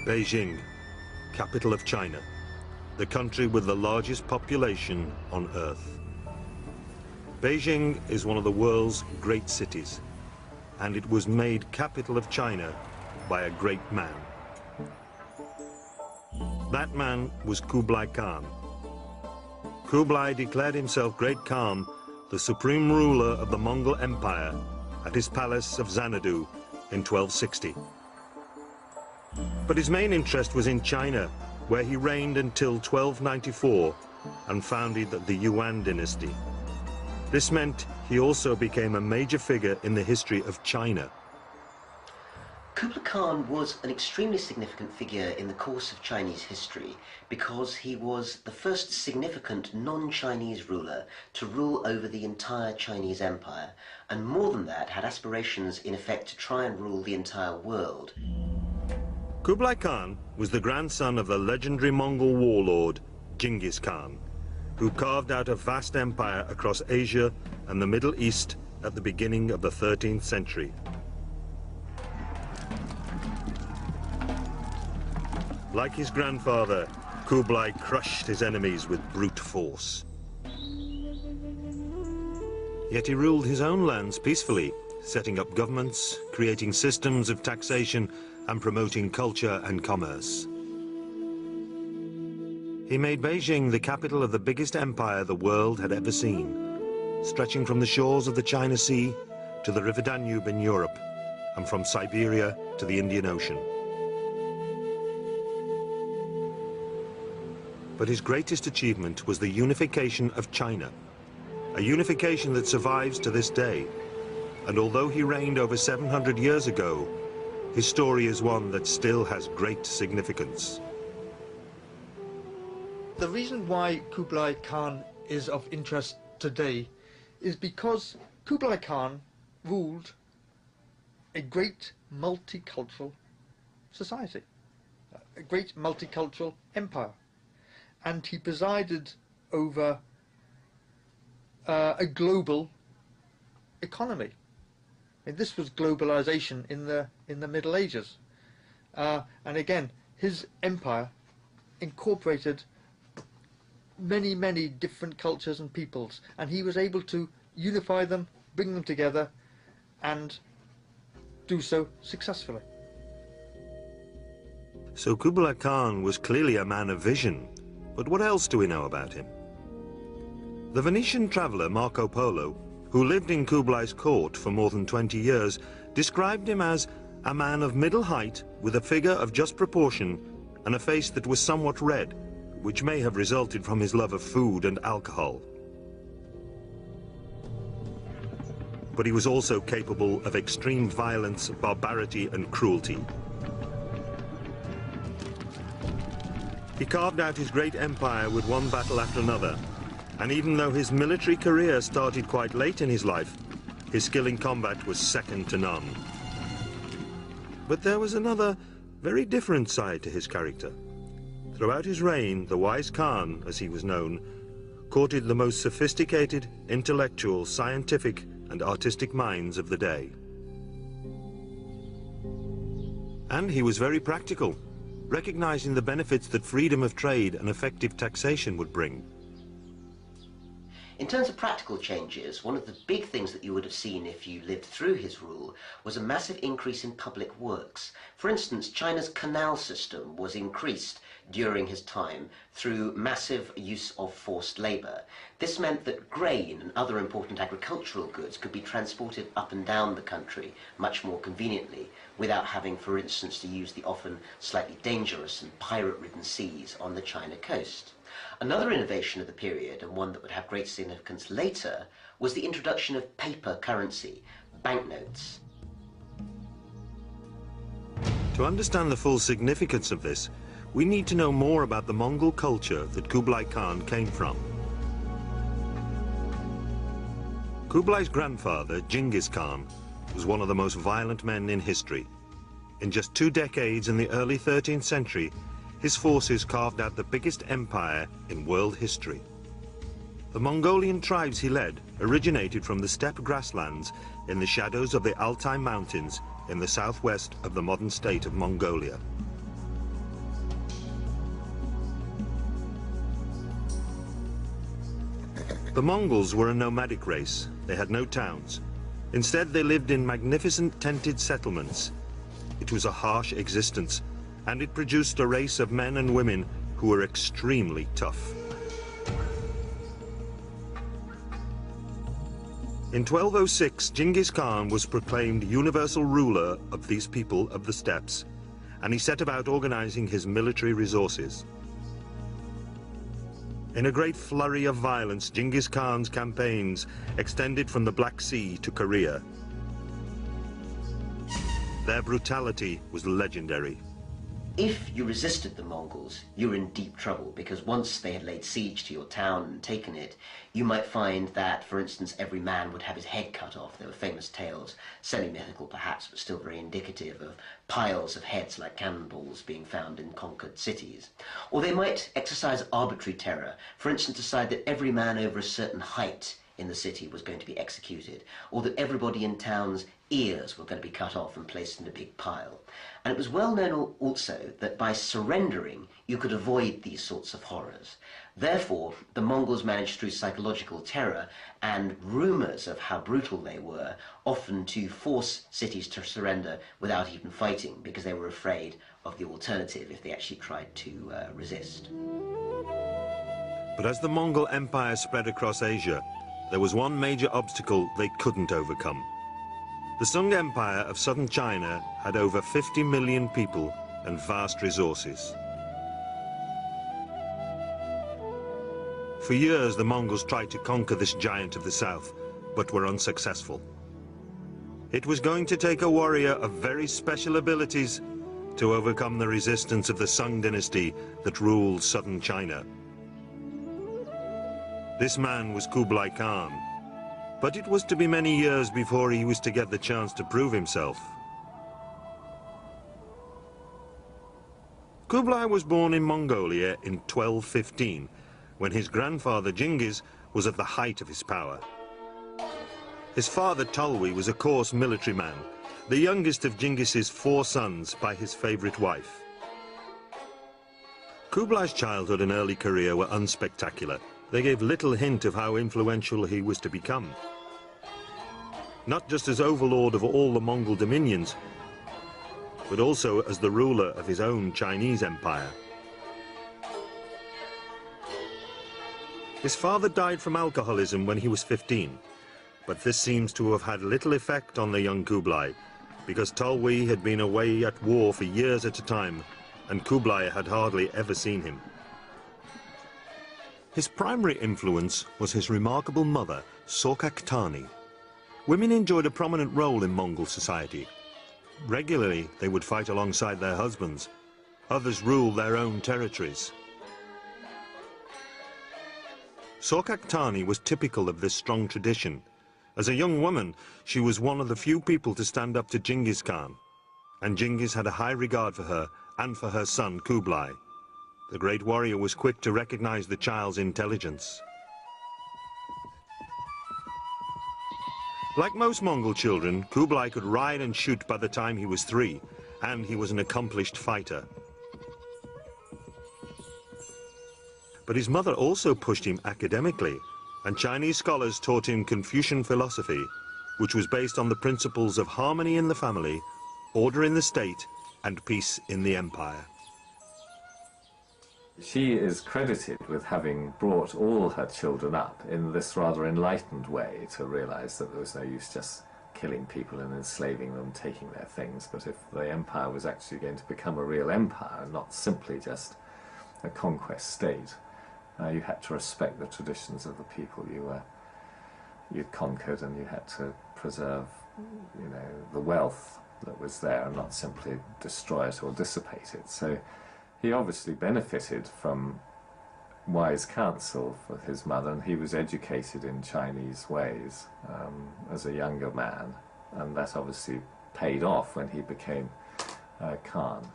Beijing, capital of China, the country with the largest population on Earth. Beijing is one of the world's great cities, and it was made capital of China by a great man. That man was Kublai Khan. Kublai declared himself Great Khan, the supreme ruler of the Mongol Empire, at his palace of Xanadu in 1260. But his main interest was in China, where he reigned until 1294 and founded the Yuan dynasty. This meant he also became a major figure in the history of China. Kublai Khan was an extremely significant figure in the course of Chinese history because he was the first significant non-Chinese ruler to rule over the entire Chinese empire, and more than that, had aspirations in effect to try and rule the entire world. Kublai Khan was the grandson of the legendary Mongol warlord Genghis Khan, who carved out a vast empire across Asia and the Middle East at the beginning of the 13th century. Like his grandfather, Kublai crushed his enemies with brute force. Yet he ruled his own lands peacefully, setting up governments, creating systems of taxation, and promoting culture and commerce. He made Beijing the capital of the biggest empire the world had ever seen, stretching from the shores of the China Sea to the River Danube in Europe, and from Siberia to the Indian Ocean. But his greatest achievement was the unification of China, a unification that survives to this day. And although he reigned over 700 years ago, his story is one that still has great significance. The reason why Kublai Khan is of interest today is because Kublai Khan ruled a great multicultural society, a great multicultural empire. And he presided over a global economy. And this was globalization in the Middle Ages. And again, his empire incorporated many, many different cultures and peoples, and he was able to unify them, bring them together, and do so successfully. So Kublai Khan was clearly a man of vision. But what else do we know about him? The Venetian traveller Marco Polo, who lived in Kublai's court for more than 20 years, described him as a man of middle height with a figure of just proportion and a face that was somewhat red, which may have resulted from his love of food and alcohol. But he was also capable of extreme violence, barbarity, and cruelty. He carved out his great empire with one battle after another, and even though his military career started quite late in his life, his skill in combat was second to none. But there was another, very different side to his character. Throughout his reign, the wise Khan, as he was known, courted the most sophisticated, intellectual, scientific, and artistic minds of the day. And he was very practical, recognizing the benefits that freedom of trade and effective taxation would bring. In terms of practical changes, one of the big things that you would have seen if you lived through his rule was a massive increase in public works. For instance, China's canal system was increased during his time through massive use of forced labor. This meant that grain and other important agricultural goods could be transported up and down the country much more conveniently, without having, for instance, to use the often slightly dangerous and pirate-ridden seas on the China coast. Another innovation of the period, and one that would have great significance later, was the introduction of paper currency, banknotes. To understand the full significance of this, we need to know more about the Mongol culture that Kublai Khan came from. Kublai's grandfather, Genghis Khan, was one of the most violent men in history. In just 2 decades in the early 13th century, his forces carved out the biggest empire in world history. The Mongolian tribes he led originated from the steppe grasslands in the shadows of the Altai Mountains in the southwest of the modern state of Mongolia. The Mongols were a nomadic race. They had no towns. Instead, they lived in magnificent tented settlements. It was a harsh existence, and it produced a race of men and women who were extremely tough. In 1206, Genghis Khan was proclaimed universal ruler of these people of the steppes, and he set about organizing his military resources. In a great flurry of violence, Genghis Khan's campaigns extended from the Black Sea to Korea. Their brutality was legendary. If you resisted the Mongols, you were in deep trouble, because once they had laid siege to your town and taken it, you might find that, for instance, every man would have his head cut off. There were famous tales, semi-mythical perhaps, but still very indicative of piles of heads like cannonballs being found in conquered cities. Or they might exercise arbitrary terror, for instance, decide that every man over a certain height in the city was going to be executed, or that everybody in town's ears were going to be cut off and placed in a big pile. And it was well known also that by surrendering you could avoid these sorts of horrors. Therefore, the Mongols managed through psychological terror and rumours of how brutal they were, often to force cities to surrender without even fighting, because they were afraid of the alternative if they actually tried to resist. But as the Mongol Empire spread across Asia, there was one major obstacle they couldn't overcome. The Sung Empire of southern China had over 50 million people and vast resources. For years, the Mongols tried to conquer this giant of the south, but were unsuccessful. It was going to take a warrior of very special abilities to overcome the resistance of the Sung dynasty that ruled southern China. This man was Kublai Khan, but it was to be many years before he was to get the chance to prove himself. Kublai was born in Mongolia in 1215, when his grandfather Genghis was at the height of his power. His father Tolui was a coarse military man, the youngest of Genghis's 4 sons by his favorite wife. Kublai's childhood and early career were unspectacular. They gave little hint of how influential he was to become. Not just as overlord of all the Mongol dominions, but also as the ruler of his own Chinese empire. His father died from alcoholism when he was 15, but this seems to have had little effect on the young Kublai, because Tolui had been away at war for years at a time, and Kublai had hardly ever seen him. His primary influence was his remarkable mother, Sorkaktani. Women enjoyed a prominent role in Mongol society. Regularly, they would fight alongside their husbands. Others ruled their own territories. Sorkaktani was typical of this strong tradition. As a young woman, she was one of the few people to stand up to Genghis Khan, and Genghis had a high regard for her and for her son Kublai. The great warrior was quick to recognize the child's intelligence. Like most Mongol children, Kublai could ride and shoot by the time he was 3, and he was an accomplished fighter. But his mother also pushed him academically, and Chinese scholars taught him Confucian philosophy, which was based on the principles of harmony in the family, order in the state, and peace in the empire. She is credited with having brought all her children up in this rather enlightened way to realize that there was no use just killing people and enslaving them, taking their things, but if the empire was actually going to become a real empire, not simply just a conquest state, you had to respect the traditions of the people you'd conquered, and you had to preserve, the wealth that was there and not simply destroy it or dissipate it. So he obviously benefited from wise counsel for his mother, and he was educated in Chinese ways as a younger man, and that obviously paid off when he became Khan.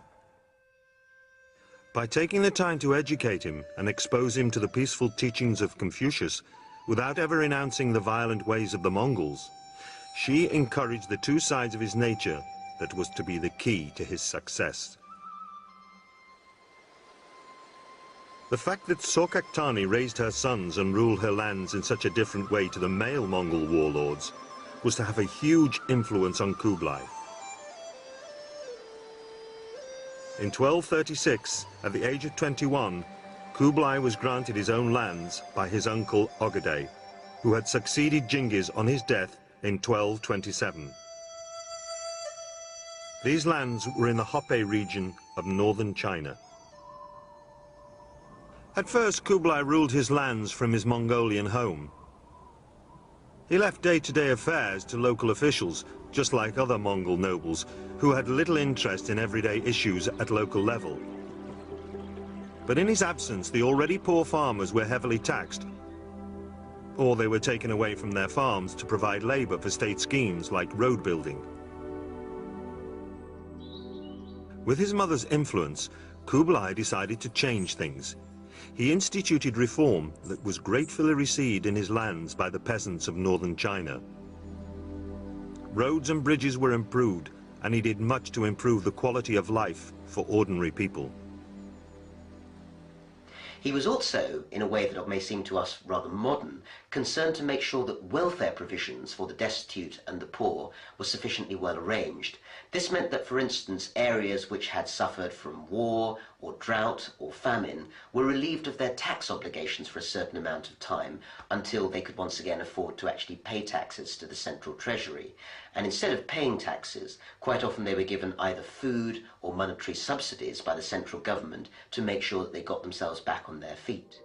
By taking the time to educate him and expose him to the peaceful teachings of Confucius, without ever renouncing the violent ways of the Mongols, she encouraged the 2 sides of his nature that was to be the key to his success. The fact that Sorkaktani raised her sons and ruled her lands in such a different way to the male Mongol warlords was to have a huge influence on Kublai. In 1236, at the age of 21, Kublai was granted his own lands by his uncle Ogadai, who had succeeded Genghis on his death in 1227. These lands were in the Hope region of northern China. At first, Kublai ruled his lands from his Mongolian home. He left day-to-day affairs to local officials, just like other Mongol nobles, who had little interest in everyday issues at local level. But in his absence, the already poor farmers were heavily taxed, or they were taken away from their farms to provide labor for state schemes like road building. With his mother's influence, Kublai decided to change things. He instituted reform that was gratefully received in his lands by the peasants of northern China. Roads and bridges were improved, and he did much to improve the quality of life for ordinary people. He was also, in a way that may seem to us rather modern, concerned to make sure that welfare provisions for the destitute and the poor were sufficiently well arranged. This meant that, for instance, areas which had suffered from war or drought or famine were relieved of their tax obligations for a certain amount of time until they could once again afford to actually pay taxes to the central treasury. And instead of paying taxes, quite often they were given either food or monetary subsidies by the central government to make sure that they got themselves back on their feet.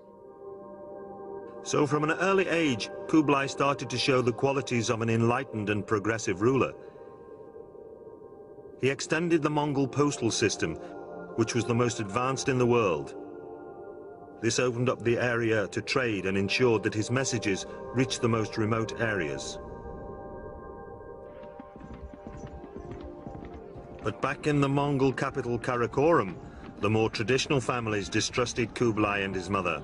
So from an early age, Kublai started to show the qualities of an enlightened and progressive ruler. He extended the Mongol postal system, which was the most advanced in the world. This opened up the area to trade and ensured that his messages reached the most remote areas. But back in the Mongol capital Karakorum, the more traditional families distrusted Kublai and his mother.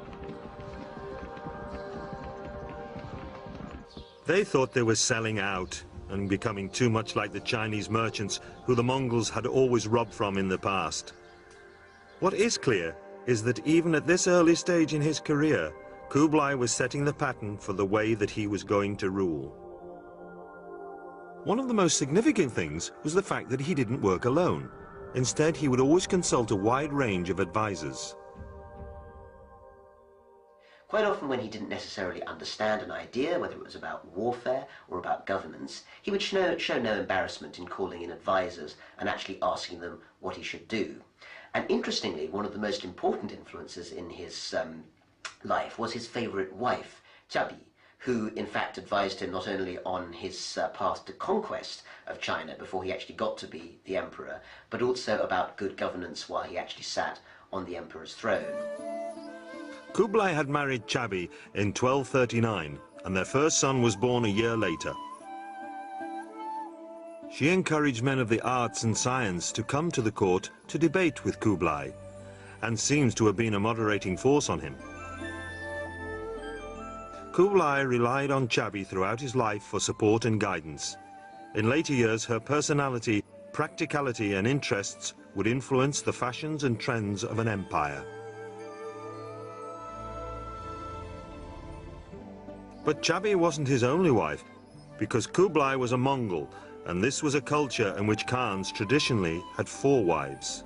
They thought they were selling out and becoming too much like the Chinese merchants who the Mongols had always robbed from in the past. What is clear is that even at this early stage in his career, Kublai was setting the pattern for the way that he was going to rule. One of the most significant things was the fact that he didn't work alone. Instead, he would always consult a wide range of advisors. Quite often when he didn't necessarily understand an idea, whether it was about warfare or about governance, he would show no embarrassment in calling in advisors and actually asking them what he should do. And interestingly, one of the most important influences in his life was his favourite wife, Chabi, who in fact advised him not only on his path to conquest of China before he actually got to be the emperor, but also about good governance while he actually sat on the emperor's throne. Kublai had married Chabi in 1239, and their first son was born a year later. She encouraged men of the arts and science to come to the court to debate with Kublai, and seems to have been a moderating force on him. Kublai relied on Chabi throughout his life for support and guidance. In later years, her personality, practicality and interests would influence the fashions and trends of an empire. But Chabi wasn't his only wife, because Kublai was a Mongol, and this was a culture in which Khans traditionally had 4 wives.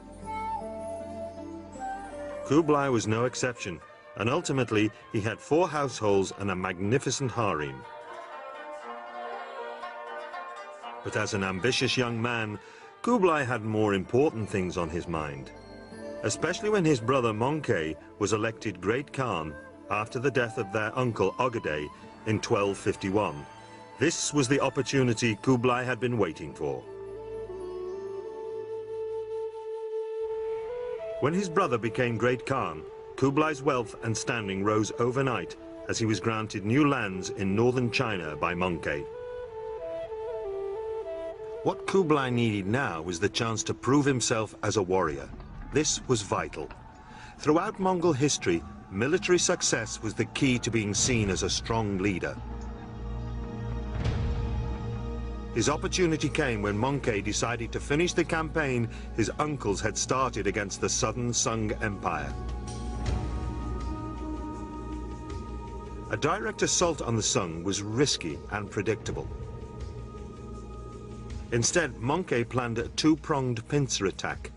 Kublai was no exception, and ultimately he had 4 households and a magnificent harem. But as an ambitious young man, Kublai had more important things on his mind, especially when his brother Mongke was elected Great Khan after the death of their uncle Ogadai in 1251. This was the opportunity Kublai had been waiting for. When his brother became Great Khan, Kublai's wealth and standing rose overnight as he was granted new lands in northern China by Mongke. What Kublai needed now was the chance to prove himself as a warrior. This was vital. Throughout Mongol history, military success was the key to being seen as a strong leader. His opportunity came when Mongke decided to finish the campaign his uncles had started against the southern Sung Empire. A direct assault on the Sung was risky and predictable. Instead, Mongke planned a two-pronged pincer attack.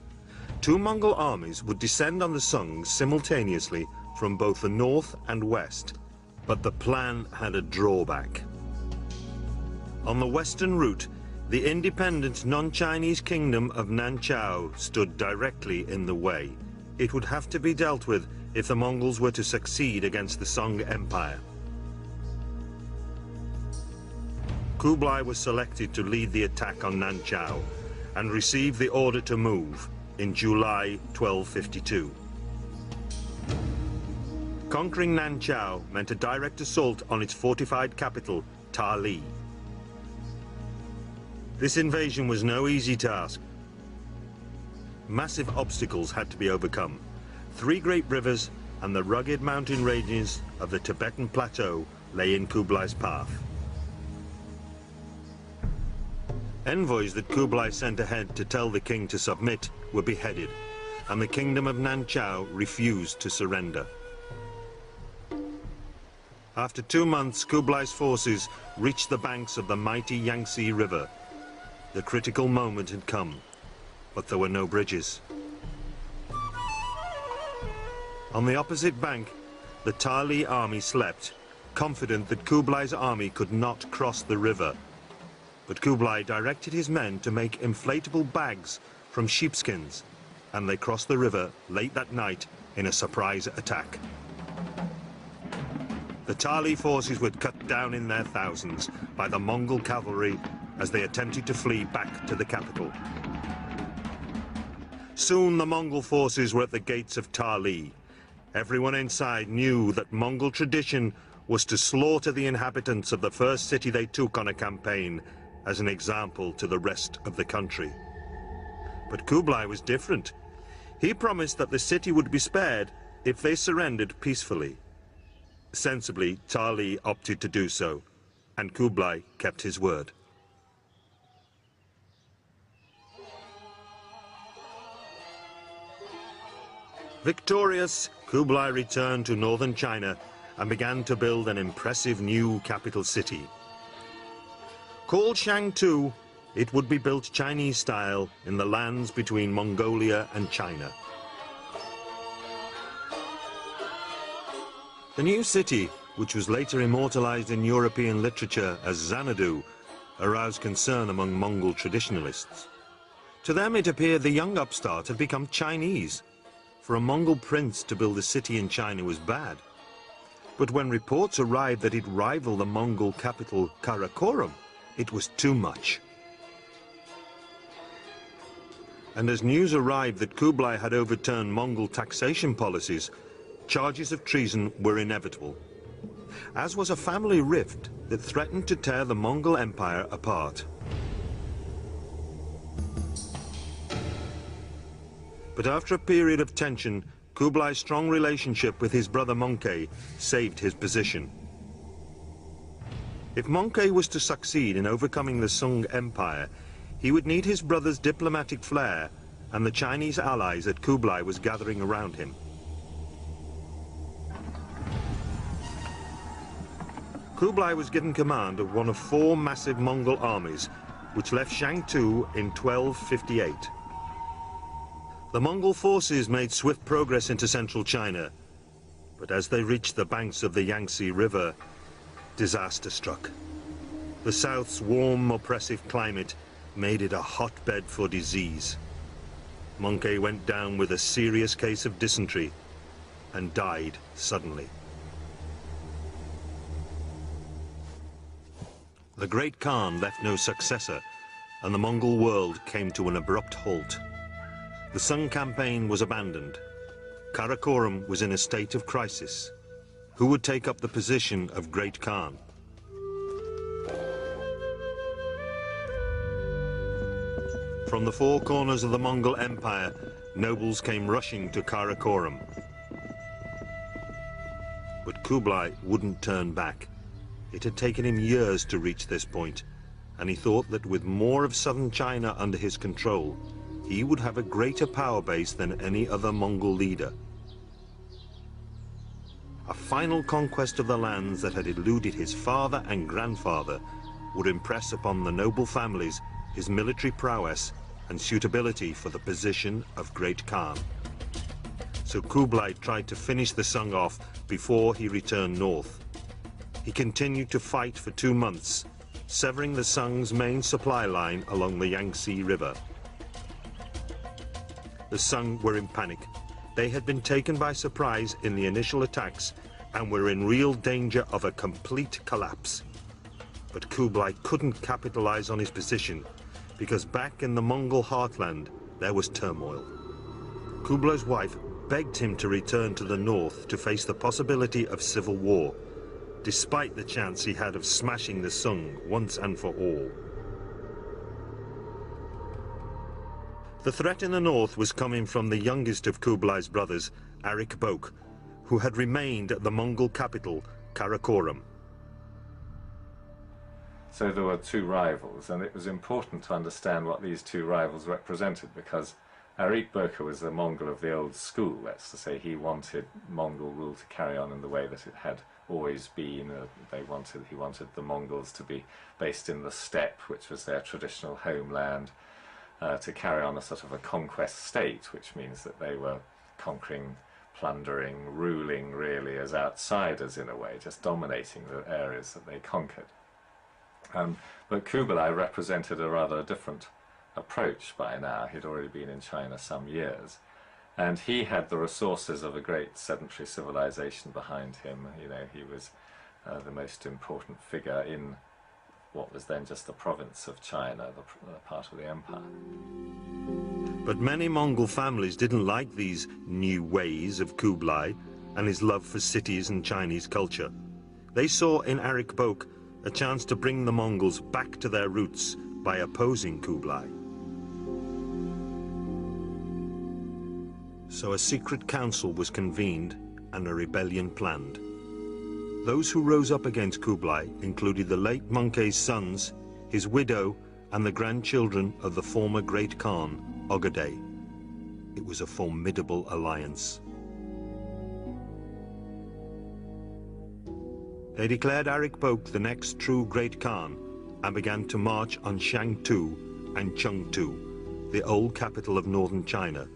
Two Mongol armies would descend on the Sung simultaneously from both the north and west. But the plan had a drawback. On the western route, the independent non-Chinese kingdom of Nanchao stood directly in the way. It would have to be dealt with if the Mongols were to succeed against the Song Empire. Kublai was selected to lead the attack on Nanchao and received the order to move in July 1252. Conquering Nanchao meant a direct assault on its fortified capital, Tali. This invasion was no easy task. Massive obstacles had to be overcome. 3 great rivers and the rugged mountain ranges of the Tibetan Plateau lay in Kublai's path. Envoys that Kublai sent ahead to tell the king to submit were beheaded, and the kingdom of Nanchao refused to surrender. After 2 months, Kublai's forces reached the banks of the mighty Yangtze River. The critical moment had come, but there were no bridges. On the opposite bank, the Tali army slept, confident that Kublai's army could not cross the river. But Kublai directed his men to make inflatable bags from sheepskins, and they crossed the river late that night in a surprise attack. The Tali forces were cut down in their thousands by the Mongol cavalry as they attempted to flee back to the capital. Soon the Mongol forces were at the gates of Tali. Everyone inside knew that Mongol tradition was to slaughter the inhabitants of the first city they took on a campaign as an example to the rest of the country. But Kublai was different. He promised that the city would be spared if they surrendered peacefully. Sensibly, Tali opted to do so, and Kublai kept his word. Victorious, Kublai returned to northern China and began to build an impressive new capital city. Called Shangtu, it would be built Chinese style in the lands between Mongolia and China. The new city, which was later immortalized in European literature as Xanadu, aroused concern among Mongol traditionalists. To them it appeared the young upstart had become Chinese. For a Mongol prince to build a city in China was bad. But when reports arrived that it rivaled the Mongol capital Karakoram, it was too much. And as news arrived that Kublai had overturned Mongol taxation policies, charges of treason were inevitable, as was a family rift that threatened to tear the Mongol Empire apart. But after a period of tension, Kublai's strong relationship with his brother Mongke saved his position. If Mongke was to succeed in overcoming the Sung Empire, he would need his brother's diplomatic flair and the Chinese allies that Kublai was gathering around him. Kublai was given command of one of 4 massive Mongol armies, which left Shangtu in 1258. The Mongol forces made swift progress into central China, but as they reached the banks of the Yangtze River, disaster struck. The south's warm, oppressive climate made it a hotbed for disease. Mongke went down with a serious case of dysentery and died suddenly. The Great Khan left no successor, and the Mongol world came to an abrupt halt. The Sung campaign was abandoned. Karakoram was in a state of crisis. Who would take up the position of Great Khan? From the 4 corners of the Mongol Empire, nobles came rushing to Karakoram. But Kublai wouldn't turn back. It had taken him years to reach this point, and he thought that with more of southern China under his control, he would have a greater power base than any other Mongol leader. a final conquest of the lands that had eluded his father and grandfather would impress upon the noble families his military prowess and suitability for the position of Great Khan. So Kublai tried to finish the Sung off before he returned north. He continued to fight for 2 months, severing the Sung's main supply line along the Yangtze River. The Sung were in panic. They had been taken by surprise in the initial attacks and were in real danger of a complete collapse. But Kublai couldn't capitalize on his position because back in the Mongol heartland there was turmoil. Kublai's wife begged him to return to the north to face the possibility of civil war, despite the chance he had of smashing the Sung once and for all. The threat in the north was coming from the youngest of Kublai's brothers, Arik Bok, who had remained at the Mongol capital, Karakoram. So there were two rivals, and it was important to understand what these two rivals represented, because Arik Bok was a Mongol of the old school. That's to say, he wanted Mongol rule to carry on in the way that it had always been. He wanted the Mongols to be based in the steppe, which was their traditional homeland, to carry on a sort of a conquest state, which means that they were conquering, plundering, ruling really as outsiders in a way, just dominating the areas that they conquered. But Kublai represented a rather different approach by now. He'd already been in China some years, and he had the resources of a great sedentary civilization behind him. You know, he was the most important figure in what was then just the province of China, the part of the empire. But many Mongol families didn't like these new ways of Kublai and his love for cities and Chinese culture. They saw in Arik Bok a chance to bring the Mongols back to their roots by opposing Kublai. So a secret council was convened and a rebellion planned. Those who rose up against Kublai included the late Möngke's sons, his widow, and the grandchildren of the former Great Khan, Ogadai. It was a formidable alliance. They declared Arik Bok the next true Great Khan and began to march on Shangtu and Chengtu, the old capital of northern China,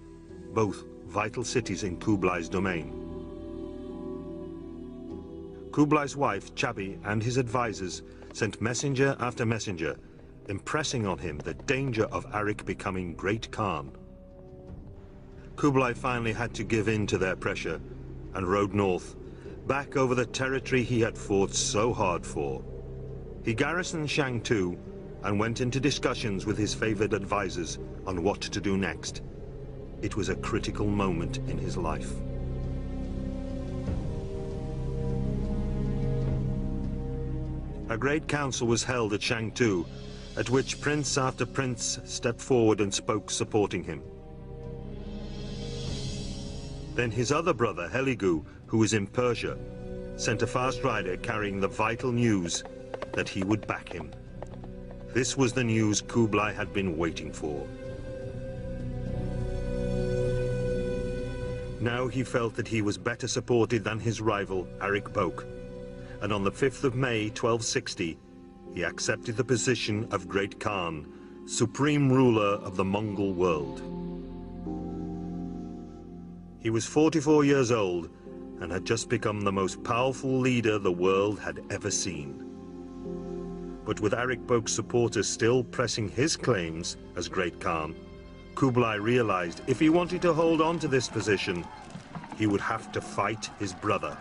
both vital cities in Kublai's domain. Kublai's wife, Chabi, and his advisors sent messenger after messenger, impressing on him the danger of Arik becoming Great Khan. Kublai finally had to give in to their pressure and rode north, back over the territory he had fought so hard for. He garrisoned Shangtu and went into discussions with his favored advisors on what to do next. It was a critical moment in his life. A great council was held at Shangtu, at which prince after prince stepped forward and spoke supporting him. Then his other brother, Heligu, who was in Persia, sent a fast rider carrying the vital news that he would back him. This was the news Kublai had been waiting for. Now he felt that he was better supported than his rival, Arik Bok, and on the 5th of May, 1260, he accepted the position of Great Khan, supreme ruler of the Mongol world. He was 44 years old and had just become the most powerful leader the world had ever seen. But with Arik Bok's supporters still pressing his claims as Great Khan, Kublai realized if he wanted to hold on to this position, he would have to fight his brother.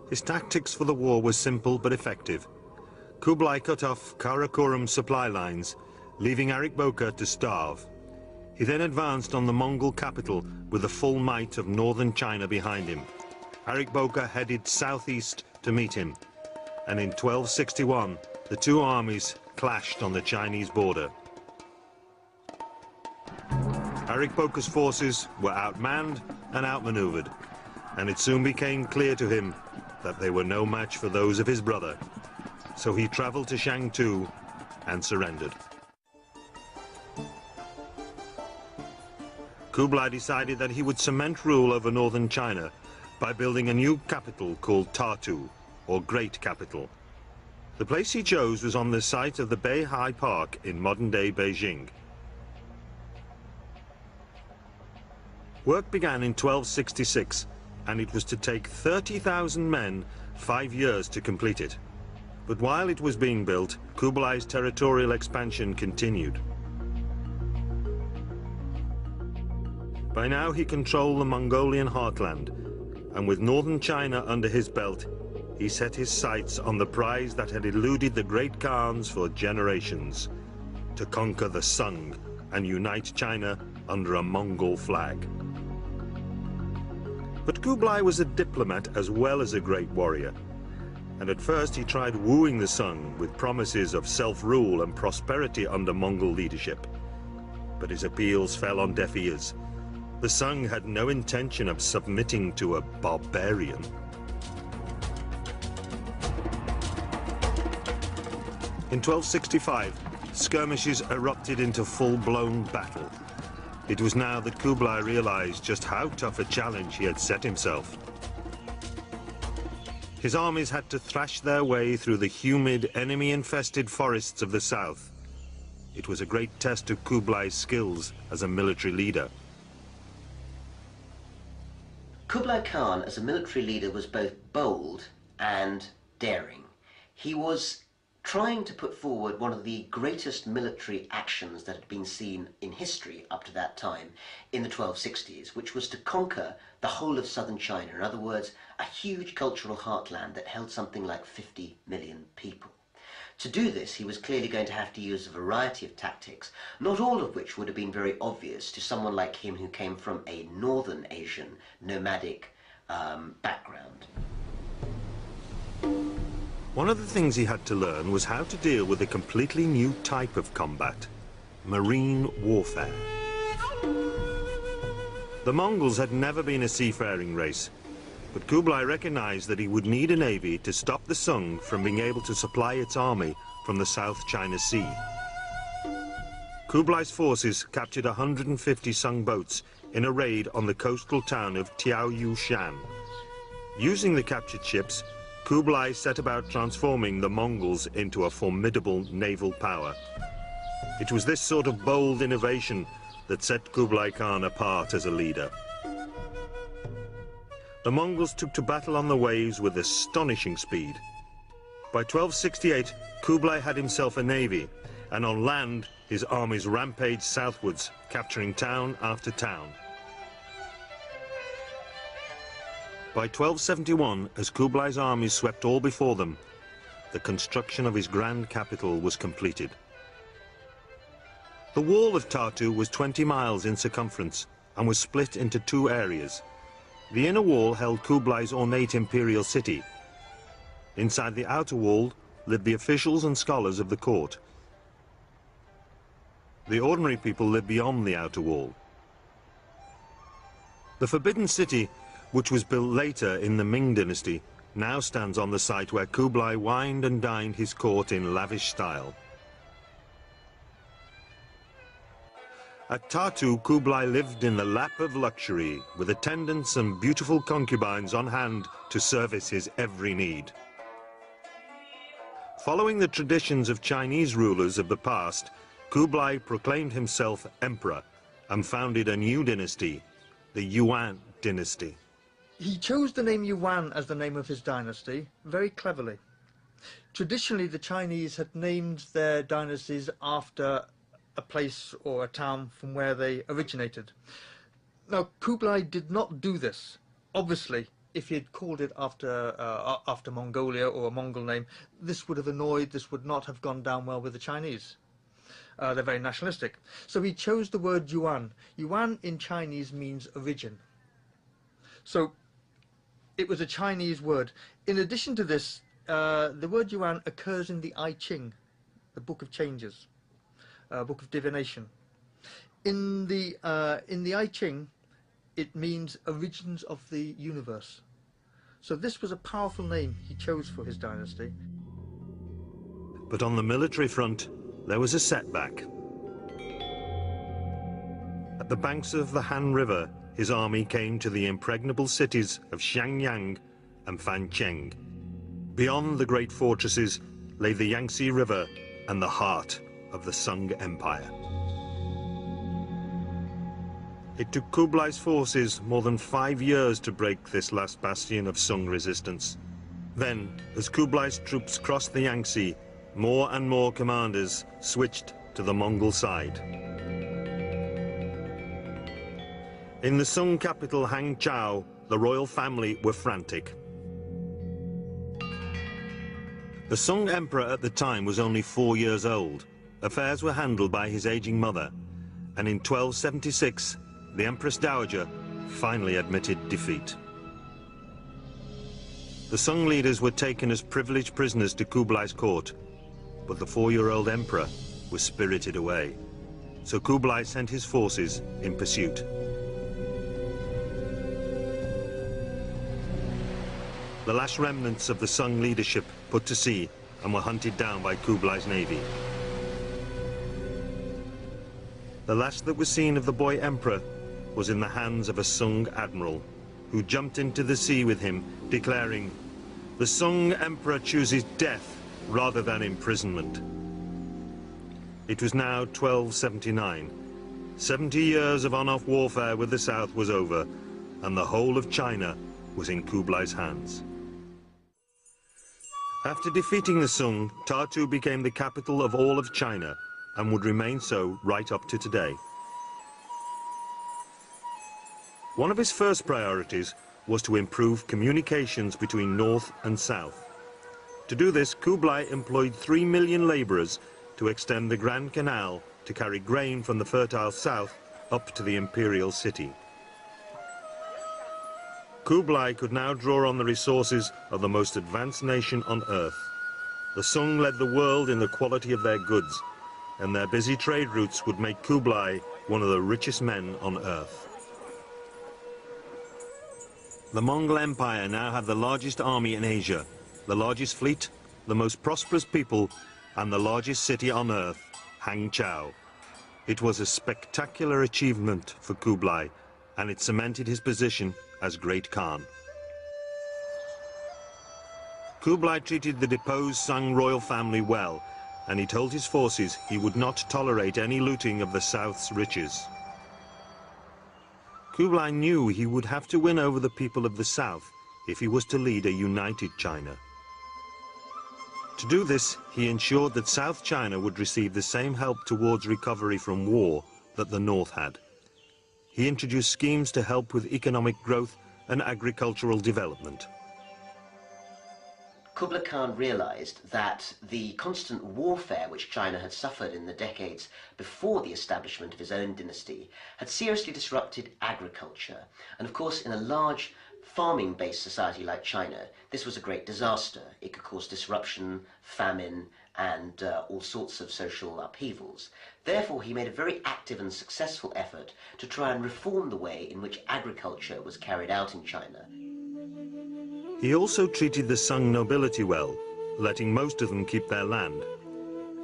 His tactics for the war were simple but effective. Kublai cut off Karakoram's supply lines, leaving Arik Bok to starve. He then advanced on the Mongol capital with the full might of northern China behind him. Arik Bok headed southeast to meet him, and in 1261, the two armies clashed on the Chinese border. Arik Bok's forces were outmanned and outmaneuvered, and it soon became clear to him that they were no match for those of his brother. So he traveled to Shangtu and surrendered. Kublai decided that he would cement rule over northern China by building a new capital called Tartu, or Great Capital. The place he chose was on the site of the Beihai Park in modern-day Beijing. Work began in 1266, and it was to take 30,000 men 5 years to complete it. But while it was being built, Kublai's territorial expansion continued. By now he controlled the Mongolian heartland, and with northern China under his belt, he set his sights on the prize that had eluded the great Khans for generations, to conquer the Sung and unite China under a Mongol flag. But Kublai was a diplomat as well as a great warrior, and at first he tried wooing the Sung with promises of self-rule and prosperity under Mongol leadership. But his appeals fell on deaf ears. The Sung had no intention of submitting to a barbarian. In 1265, skirmishes erupted into full-blown battle. It was now that Kublai realized just how tough a challenge he had set himself. His armies had to thrash their way through the humid, enemy-infested forests of the south. It was a great test of Kublai's skills as a military leader. Kublai Khan, as a military leader, was both bold and daring. He was trying to put forward one of the greatest military actions that had been seen in history up to that time in the 1260s, which was to conquer the whole of southern China. In other words, a huge cultural heartland that held something like 50 million people. To do this, he was clearly going to have to use a variety of tactics, not all of which would have been very obvious to someone like him who came from a northern Asian nomadic background. One of the things he had to learn was how to deal with a completely new type of combat, marine warfare. The Mongols had never been a seafaring race, but Kublai recognized that he would need a navy to stop the Sung from being able to supply its army from the South China Sea. Kublai's forces captured 150 Sung boats in a raid on the coastal town of Tiaoyushan. Using the captured ships, Kublai set about transforming the Mongols into a formidable naval power. It was this sort of bold innovation that set Kublai Khan apart as a leader. The Mongols took to battle on the waves with astonishing speed. By 1268, Kublai had himself a navy, and on land, his armies rampaged southwards, capturing town after town. By 1271, as Kublai's armies swept all before them, the construction of his grand capital was completed. The wall of Tartu was 20 miles in circumference and was split into two areas. The inner wall held Kublai's ornate imperial city. Inside the outer wall lived the officials and scholars of the court. The ordinary people lived beyond the outer wall. The Forbidden City, which was built later in the Ming dynasty, now stands on the site where Kublai wined and dined his court in lavish style. At Tartu, Kublai lived in the lap of luxury, with attendants and beautiful concubines on hand to service his every need. Following the traditions of Chinese rulers of the past, Kublai proclaimed himself emperor and founded a new dynasty, the Yuan dynasty. He chose the name Yuan as the name of his dynasty very cleverly. Traditionally, the Chinese had named their dynasties after a place or a town from where they originated. Now, Kublai did not do this. Obviously, if he had called it after Mongolia or a Mongol name, this would have annoyed, this would not have gone down well with the Chinese. They're very nationalistic. So he chose the word Yuan. Yuan in Chinese means origin. So it was a Chinese word. In addition to this, the word Yuan occurs in the I Ching, the Book of Changes, Book of Divination. In the I Ching, it means origins of the universe. So this was a powerful name he chose for his dynasty. But on the military front, there was a setback. At the banks of the Han River, his army came to the impregnable cities of Xiangyang and Fancheng. Beyond the great fortresses lay the Yangtze River and the heart of the Sung Empire. It took Kublai's forces more than 5 years to break this last bastion of Sung resistance. Then, as Kublai's troops crossed the Yangtze, more and more commanders switched to the Mongol side. In the Sung capital Hangzhou, the royal family were frantic. The Sung emperor at the time was only 4 years old. Affairs were handled by his aging mother, and in 1276, the Empress Dowager finally admitted defeat. The Sung leaders were taken as privileged prisoners to Kublai's court, but the 4-year-old emperor was spirited away. So Kublai sent his forces in pursuit. The last remnants of the Sung leadership put to sea and were hunted down by Kublai's navy. The last that was seen of the boy emperor was in the hands of a Sung admiral, who jumped into the sea with him, declaring, "The Sung emperor chooses death rather than imprisonment." It was now 1279. 70 years of on-off warfare with the south was over, and the whole of China was in Kublai's hands. After defeating the Sung, Tartu became the capital of all of China and would remain so right up to today. One of his first priorities was to improve communications between north and south. To do this, Kublai employed 3 million laborers to extend the Grand Canal to carry grain from the fertile south up to the imperial city. Kublai could now draw on the resources of the most advanced nation on earth. The Sung led the world in the quality of their goods, and their busy trade routes would make Kublai one of the richest men on earth. The Mongol Empire now had the largest army in Asia, the largest fleet, the most prosperous people, and the largest city on earth, Hangzhou. It was a spectacular achievement for Kublai, and it cemented his position as Great Khan. Kublai treated the deposed Sung royal family well, and he told his forces he would not tolerate any looting of the south's riches. Kublai knew he would have to win over the people of the south if he was to lead a united China. To do this, he ensured that South China would receive the same help towards recovery from war that the north had. He introduced schemes to help with economic growth and agricultural development. Kublai Khan realized that the constant warfare which China had suffered in the decades before the establishment of his own dynasty had seriously disrupted agriculture. And of course, in a large farming-based society like China, this was a great disaster. It could cause disruption, famine, and all sorts of social upheavals. Therefore, he made a very active and successful effort to try and reform the way in which agriculture was carried out in China. He also treated the Sung nobility well, letting most of them keep their land.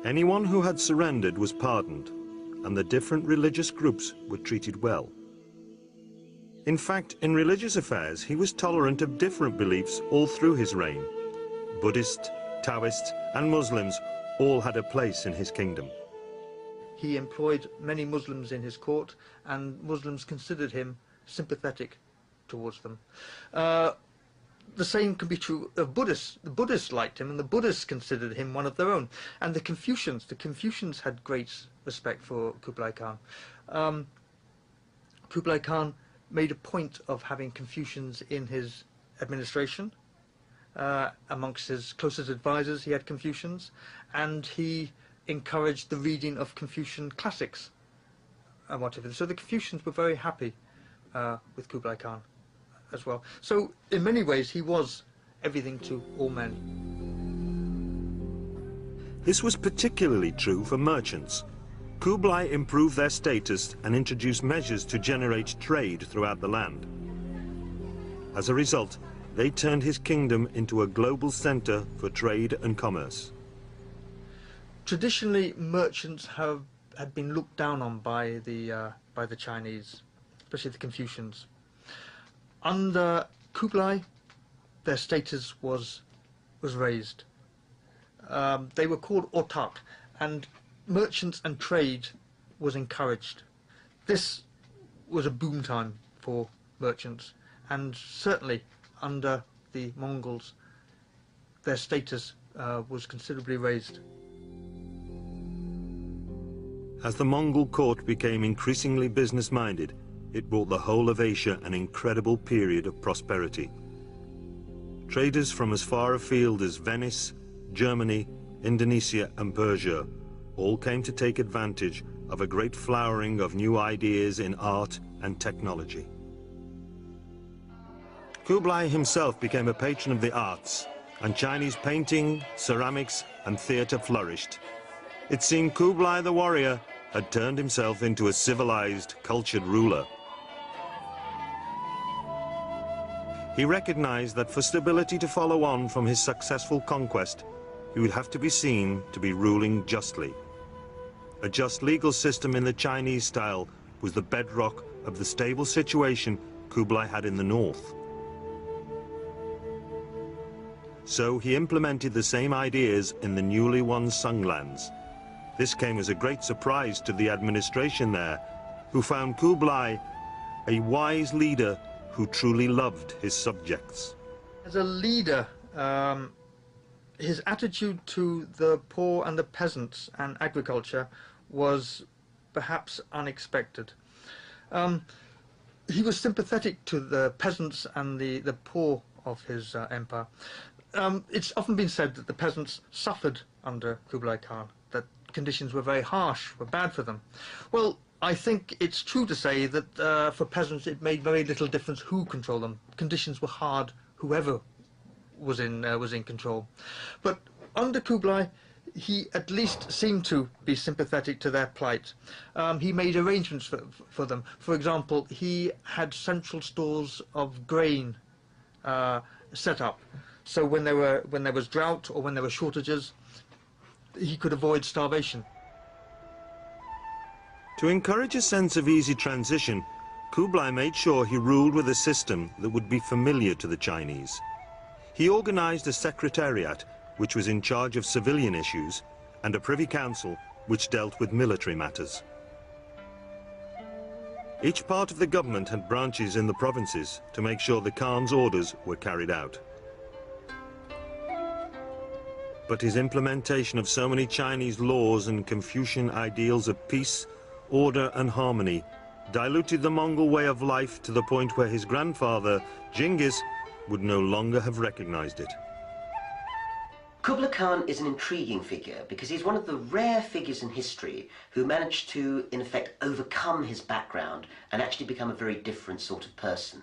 Anyone who had surrendered was pardoned, and the different religious groups were treated well. In fact, in religious affairs, he was tolerant of different beliefs all through his reign. Buddhists, Taoists, and Muslims all had a place in his kingdom. He employed many Muslims in his court, and Muslims considered him sympathetic towards them. The same can be true of Buddhists. The Buddhists liked him, and the Buddhists considered him one of their own. And the Confucians had great respect for Kublai Khan. Kublai Khan made a point of having Confucians in his administration. Amongst his closest advisors, he had Confucians, and he encouraged the reading of Confucian classics and whatever. So the Confucians were very happy with Kublai Khan as well. So in many ways, he was everything to all men. This was particularly true for merchants. Kublai improved their status and introduced measures to generate trade throughout the land. As a result, they turned his kingdom into a global center for trade and commerce. Traditionally, merchants had been looked down on by the by the Chinese, especially the Confucians. Under Kublai, their status was raised. They were called autark, and merchants and trade was encouraged. This was a boom time for merchants, and certainly under the Mongols, their status was considerably raised. As the Mongol court became increasingly business-minded, it brought the whole of Asia an incredible period of prosperity. Traders from as far afield as Venice, Germany, Indonesia and Persia all came to take advantage of a great flowering of new ideas in art and technology. Kublai himself became a patron of the arts, and Chinese painting, ceramics and theatre flourished. It seemed Kublai the warrior had turned himself into a civilized, cultured ruler. He recognized that for stability to follow on from his successful conquest, he would have to be seen to be ruling justly. A just legal system in the Chinese style was the bedrock of the stable situation Kublai had in the north. So he implemented the same ideas in the newly won Sung lands. This came as a great surprise to the administration there, who found Kublai a wise leader who truly loved his subjects. As a leader, his attitude to the poor and the peasants and agriculture was perhaps unexpected. He was sympathetic to the peasants and the poor of his empire. It's often been said that the peasants suffered under Kublai Khan, that conditions were very harsh, were bad for them. Well, I think it's true to say that for peasants it made very little difference who controlled them. Conditions were hard, whoever was in control. But under Kublai, he at least seemed to be sympathetic to their plight. He made arrangements for them. For example, he had central stores of grain set up, so when there was drought or when there were shortages, he could avoid starvation. To encourage a sense of easy transition, Kublai made sure he ruled with a system that would be familiar to the Chinese. He organized a secretariat which was in charge of civilian issues and a privy council which dealt with military matters. Each part of the government had branches in the provinces to make sure the Khan's orders were carried out. But his implementation of so many Chinese laws and Confucian ideals of peace, order and harmony diluted the Mongol way of life to the point where his grandfather, Genghis, would no longer have recognized it. Kublai Khan is an intriguing figure because he's one of the rare figures in history who managed to, in effect, overcome his background and actually become a very different sort of person.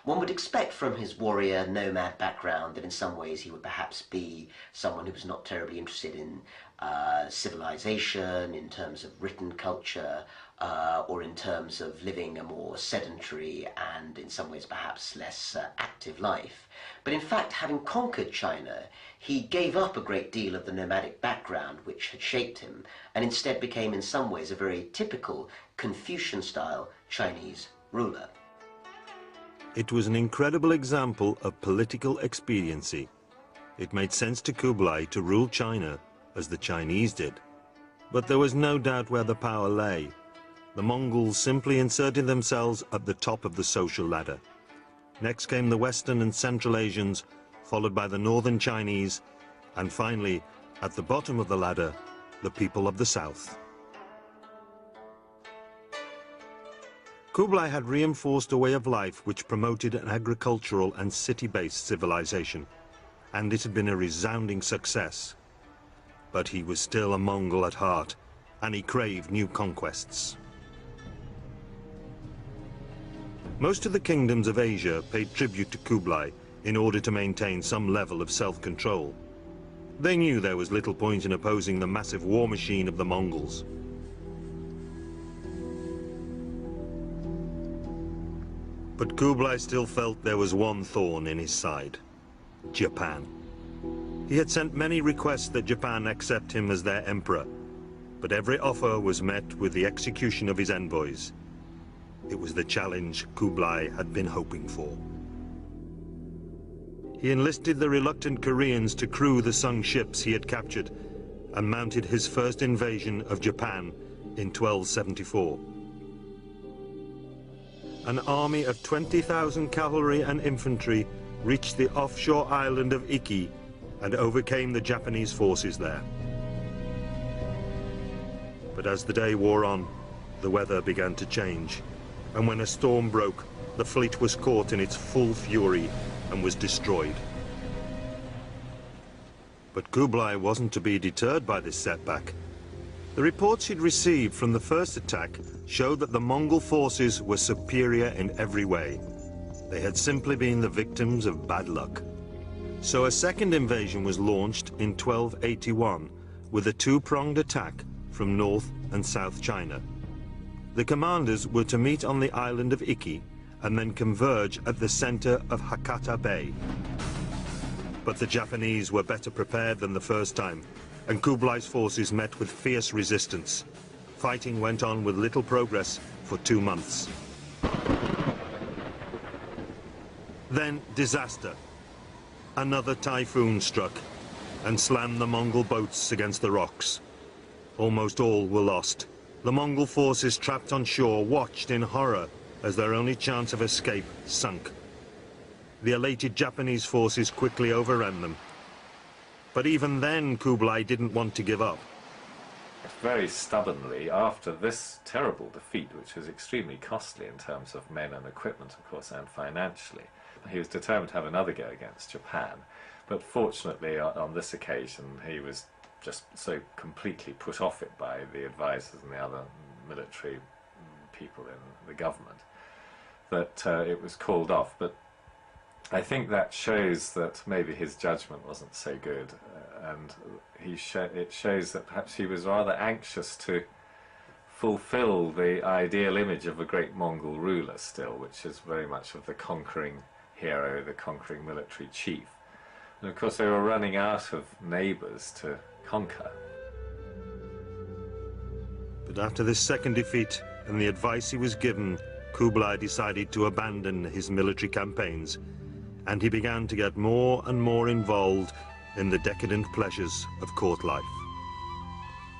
One would expect from his warrior, nomad background that in some ways he would perhaps be someone who was not terribly interested in civilization, in terms of written culture, or in terms of living a more sedentary and in some ways perhaps less active life. But in fact, having conquered China, he gave up a great deal of the nomadic background which had shaped him and instead became in some ways a very typical Confucian-style Chinese ruler. It was an incredible example of political expediency. It made sense to Kublai to rule China as the Chinese did. But there was no doubt where the power lay. The Mongols simply inserted themselves at the top of the social ladder. Next came the Western and Central Asians, followed by the Northern Chinese, and finally, at the bottom of the ladder, the people of the South. Kublai had reinforced a way of life which promoted an agricultural and city-based civilization, and it had been a resounding success. But he was still a Mongol at heart, and he craved new conquests. Most of the kingdoms of Asia paid tribute to Kublai in order to maintain some level of self-control. They knew there was little point in opposing the massive war machine of the Mongols. But Kublai still felt there was one thorn in his side: Japan. He had sent many requests that Japan accept him as their emperor, but every offer was met with the execution of his envoys. It was the challenge Kublai had been hoping for. He enlisted the reluctant Koreans to crew the Sung ships he had captured and mounted his first invasion of Japan in 1274. An army of 20,000 cavalry and infantry reached the offshore island of Iki and overcame the Japanese forces there. But as the day wore on, the weather began to change, and when a storm broke, the fleet was caught in its full fury and was destroyed. But Kublai wasn't to be deterred by this setback. The reports he'd received from the first attack showed that the Mongol forces were superior in every way. They had simply been the victims of bad luck. So a second invasion was launched in 1281 with a two-pronged attack from North and South China. The commanders were to meet on the island of Iki and then converge at the center of Hakata Bay. But the Japanese were better prepared than the first time, and Kublai's forces met with fierce resistance. Fighting went on with little progress for 2 months. Then disaster. Another typhoon struck and slammed the Mongol boats against the rocks. Almost all were lost. The Mongol forces trapped on shore watched in horror as their only chance of escape sunk. The elated Japanese forces quickly overran them. But even then, Kublai didn't want to give up. Very stubbornly, after this terrible defeat, which was extremely costly in terms of men and equipment, of course, and financially, he was determined to have another go against Japan. But fortunately, on this occasion, he was just so completely put off it by the advisors and the other military people in the government that it was called off. But I think that shows that maybe his judgment wasn't so good, and it shows that perhaps he was rather anxious to fulfill the ideal image of a great Mongol ruler still, which is very much of the conquering hero, the conquering military chief. And of course they were running out of neighbours to conquer. But after this second defeat and the advice he was given, Kublai decided to abandon his military campaigns, and he began to get more and more involved in the decadent pleasures of court life.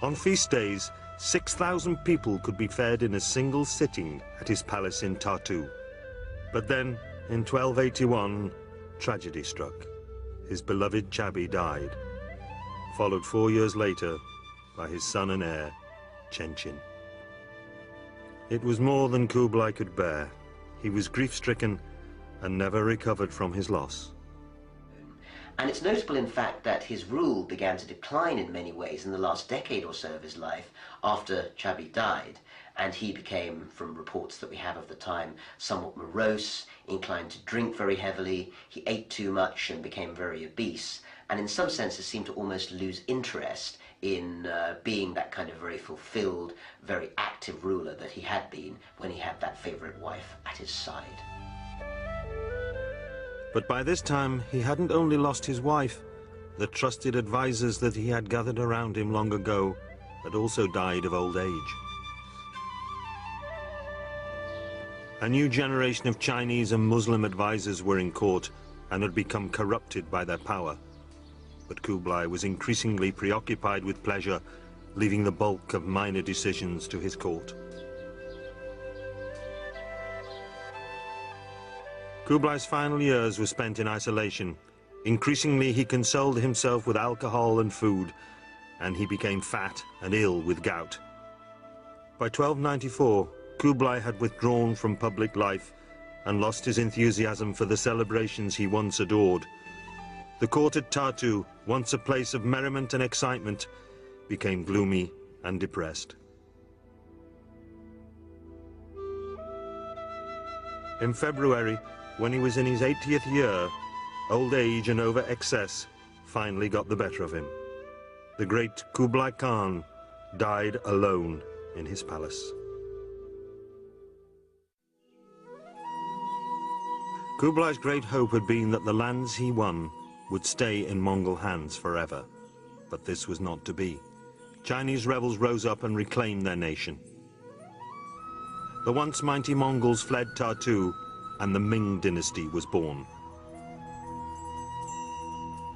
On feast days, 6,000 people could be fed in a single sitting at his palace in Tartu. But then, in 1281, tragedy struck. His beloved Chabi died, followed 4 years later by his son and heir, Chenchin. It was more than Kublai could bear. He was grief-stricken and never recovered from his loss. And it's notable, in fact, that his rule began to decline in many ways in the last decade or so of his life after Chabi died, and he became, from reports that we have of the time, somewhat morose, inclined to drink very heavily. He ate too much and became very obese, and in some senses seemed to almost lose interest in being that kind of very fulfilled, very active ruler that he had been when he had that favorite wife at his side. But by this time, he hadn't only lost his wife. The trusted advisors that he had gathered around him long ago had also died of old age. A new generation of Chinese and Muslim advisors were in court and had become corrupted by their power. But Kublai was increasingly preoccupied with pleasure, leaving the bulk of minor decisions to his court. Kublai's final years were spent in isolation. Increasingly, he consoled himself with alcohol and food, and he became fat and ill with gout. By 1294, Kublai had withdrawn from public life and lost his enthusiasm for the celebrations he once adored. The court at Tartu, once a place of merriment and excitement, became gloomy and depressed. In February, when he was in his 80th year, old age and over-excess finally got the better of him. The great Kublai Khan died alone in his palace. Kublai's great hope had been that the lands he won would stay in Mongol hands forever. But this was not to be. Chinese rebels rose up and reclaimed their nation. the once mighty Mongols fled Tartu, and the Ming dynasty was born.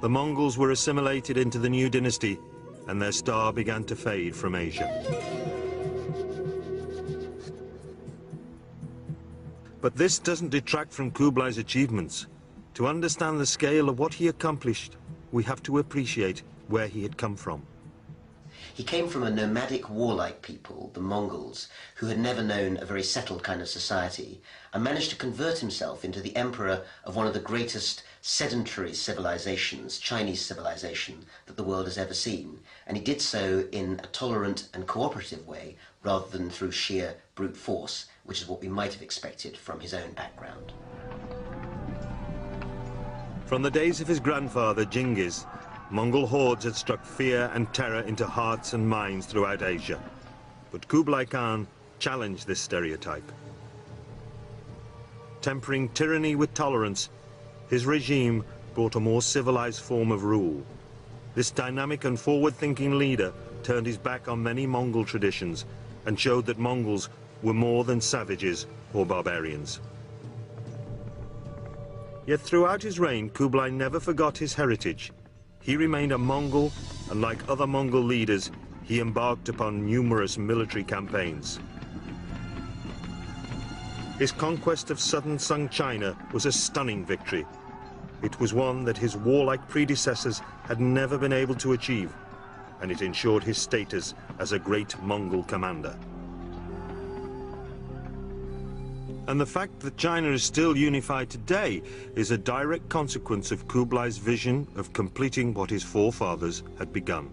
The Mongols were assimilated into the new dynasty, and their star began to fade from Asia. But this doesn't detract from Kublai's achievements. To understand the scale of what he accomplished, we have to appreciate where he had come from. He came from a nomadic, warlike people, the Mongols, who had never known a very settled kind of society, and managed to convert himself into the emperor of one of the greatest sedentary civilizations, Chinese civilization, that the world has ever seen. And he did so in a tolerant and cooperative way, rather than through sheer brute force, which is what we might have expected from his own background. From the days of his grandfather, Genghis, Mongol hordes had struck fear and terror into hearts and minds throughout Asia. But Kublai Khan challenged this stereotype. Tempering tyranny with tolerance, his regime brought a more civilized form of rule. This dynamic and forward-thinking leader turned his back on many Mongol traditions and showed that Mongols were more than savages or barbarians. Yet throughout his reign, Kublai never forgot his heritage. He remained a Mongol, and like other Mongol leaders, he embarked upon numerous military campaigns. His conquest of southern Sung China was a stunning victory. It was one that his warlike predecessors had never been able to achieve, and it ensured his status as a great Mongol commander. And the fact that China is still unified today is a direct consequence of Kublai's vision of completing what his forefathers had begun.